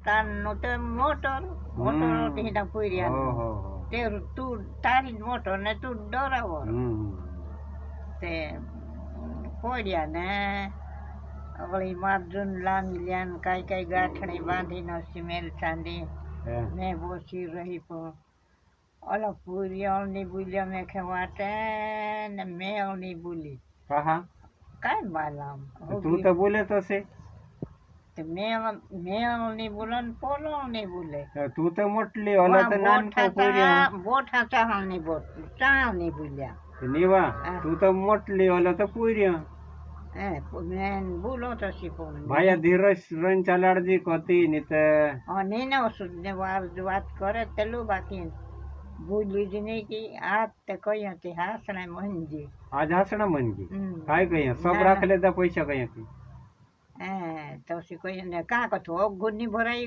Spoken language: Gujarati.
તારનો તો મોટર થી ના પૂર્યા તે તું તારી મોટર ને તું ડરાવો તે પોડ્યા ને વળી માર્જુન લાંબી લ્યાન કઈ ગાંઠણી બાંધીને સિમેલ ચાંદી ને બોસી રહી પણ ઓલો પૂરિયાળની બોલ્યા મેં ખેવાટે ને મેળની બોલી કાંઈ બાલામ તું તો બોલે તો છે મેળની બોલે ને પોલવની બોલે તું તો મોટલી ઓલા તો નાનકો પૂરિયા બોઠા ચાહળની ચાહળની બોલ્યા નીવા તું તો મોટલી ઓલા તો પૂરિયા બોલો તો શીખવું ભાઈ ધીરજ રન ચાલાડજી કોતી ની તે નીને ને વાત કરે તેલું બાકી ભૂલી જ નહીં કે આ તે કઈ હતી હાસણા મંજી આજ હાસણા મંજી કાંઈ કઈ સબ રાખ લેતા પૈસા કઈ હતી તો કઈ ને કાં કથું અગુની ભરાઈ